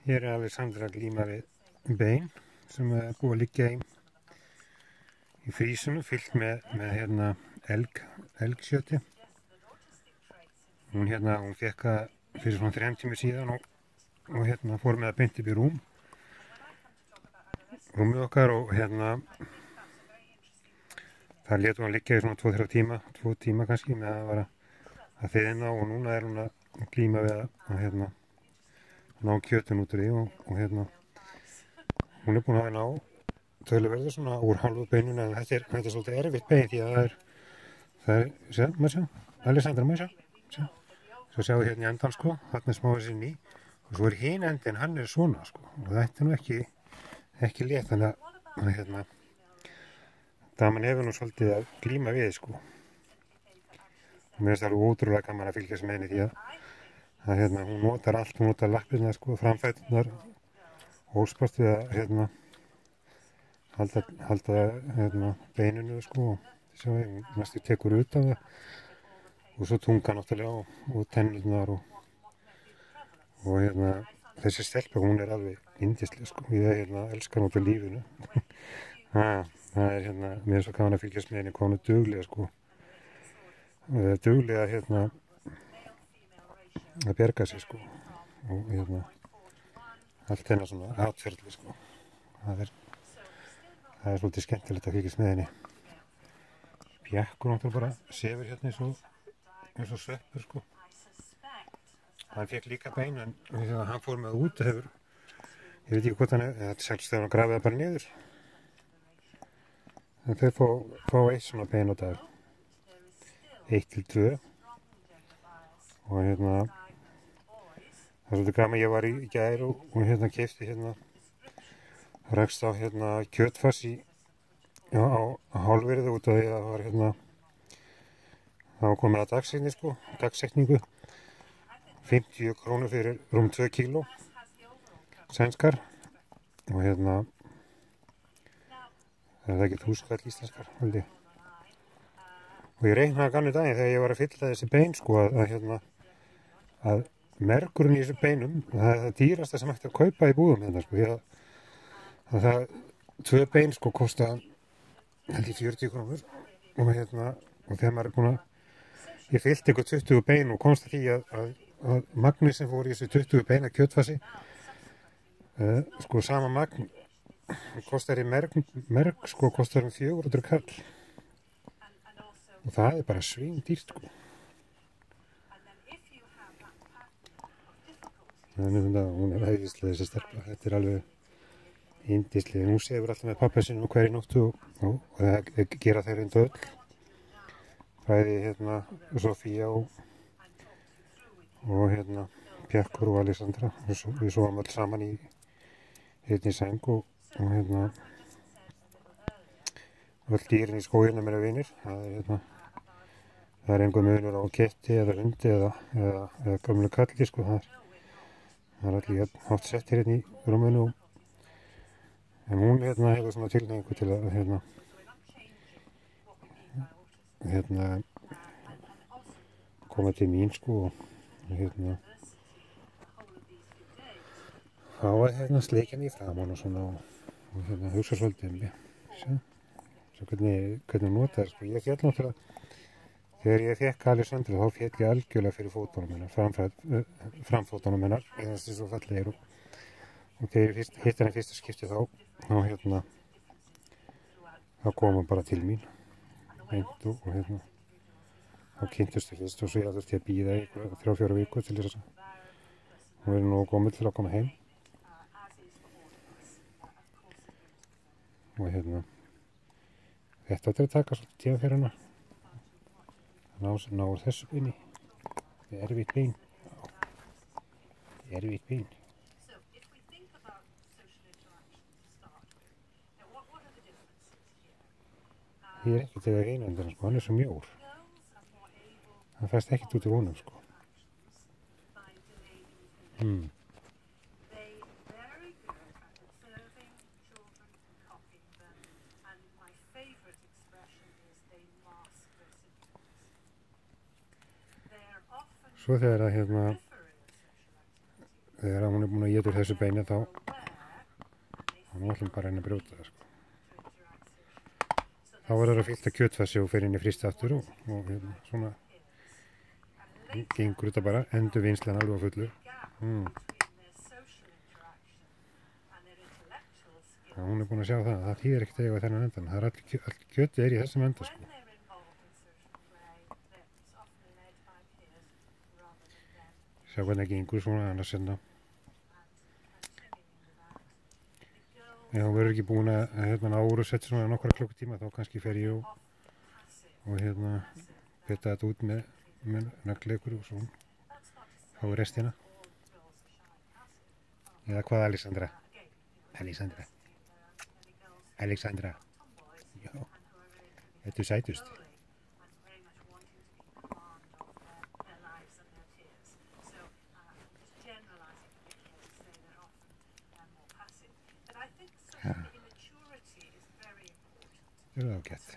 Hér Alessandra að glíma við bein sem er búið að liggja í frísunum fyllt með hérna elgsjöti. Hún fékk það fyrir svona 3 tímum síðan og hérna fór með að beint upp í rúmið okkar og hérna það létu hann liggja í svona 2-3 tíma, 2 tíma kannski með að vera að þiðna og núna er hún að glíma við að hérna ná kjötun út úr því og hérna hún er búin að ná töluverðu svona úr hálfu beinuna en þetta er svolítið erfitt bein því að það er, maður sjá, Alessandra maður sjá, svo sjáum við hérna í endan sko, þarna er smáið sinni og svo er hinn endin, hann er svona sko og þetta er nú ekki létt þannig að hérna daman hefur nú svolítið að glíma við sko og mér finnst það alveg ótrúlega gaman að fylgjast með henni því að hérna hún notar allt, hún notar lappirnar sko, framfæturnar óspart við að hérna halda hérna beininu sko og þess að hún næstu tekur út af það og svo tunga náttúrulega og tennurnar og hérna þessi stelpa hún er alveg yndisleg sko, ég hérna elskar hún út af lífinu það er hérna, mér er svo gaman að fylgjast með henni hvað hún er duglega sko duglega hérna að bjarga sig sko og hérna allt hennar svona atferðli sko það er svolítið skemmtilegt að fylgjast með henni Bjakkur náttúrulega bara sefur hérna eins og sveppur sko hann fekk líka bein en þegar hann fór með út ég veit ekki hvort hann er sjálfst þegar hann grafið það bara niður en þau fá 1 svona bein á dag 1 til 2 og hérna það er svolítið gaman, ég var í gær og hérna keypti hérna rakst á hérna kjötfass á hálfvirði út af því að það var hérna það var komið að dagsetningu 50 krónur fyrir rúm 2 kíló sænskar og hérna það er ekki 1000 kall íslenskar held ég og ég reiknaði gamli daginn þegar ég var að fylla þessi bein sko að mergurinn í þessum beinum það er það dýrasta sem hægt að kaupa í búðum hérna sko því að það 2 bein sko kosta held ég 40 krónur og hérna og þegar maður er búin að ég fyllti ykkur 20 bein og komst að því að magni sem fór í þessu 20 beina kjötfassi sko sama magn kostar í merg sko kostar 400 kall og það er bara svíndýrt sko þannig að hún er æðislega þessi stelpa þetta er alveg yndislega hún sefur alltaf með pappa sinum hverju nóttu og það gera þeir enda öll bæði hérna Sofía og hérna Bjarkur og Alessandra og við sofum öll saman í hérna í sæng og hérna öll dýrin í skóginum eru vinir það er einhver munur á ketti eða hundi eða gamlu kalli sko það er allir hátt settir hérna í rúminu en hún hérna hefur svona tilneigingu til að hérna koma til mín sko og hérna fá að hérna sleikja mig í framan og svona og hérna hugsa svolítið svo hvernig nota það sko ég fjall náttúrulega þegar ég fekk Alessandra þá fjall ég algjörlega fyrir fótunum hennar framfótunum hennar eða þessi svo fallegir og þegar ég hitt henni fyrsta skipti þá hérna þá kom hann bara til mín beint og hérna þá kynntustu fyrst og svo ég þurfti að bíða í 3-4 vikur til þess að hún verið nú gömul til að koma heim og hérna þetta átti að taka svolítið tíma fyrir hana að ná úr þessu beini erfitt bein ég er ekkert eða einandur sko, hann er svo mjór hann fæst ekkert út í honum sko Svo þegar að hérna þegar hún er búin að éta úr þessu beini þá hún ætlum bara að reyna að brjóta það sko. Þá verður það fyllt að kjötfassi og fer inn í frysti aftur og hérna, svona gengur þetta bara, endur vinslan alveg á fullu. Hún er búin að sjá það, það þýðir ekkert eiga þennan endan, það er allt kjötið er í þessum enda sko. Sjá hvernig það gengur svona annars hérna. Ef hún verður ekki búin að hérna ára og setja svona nokkra klukkutíma þá kannski fer ég og hérna peta þetta út með nöggleikur og svo fá restina. Eða hvað Alexandra? Alexandra. Já, þetta er sætust. Ja. Det er ágætt.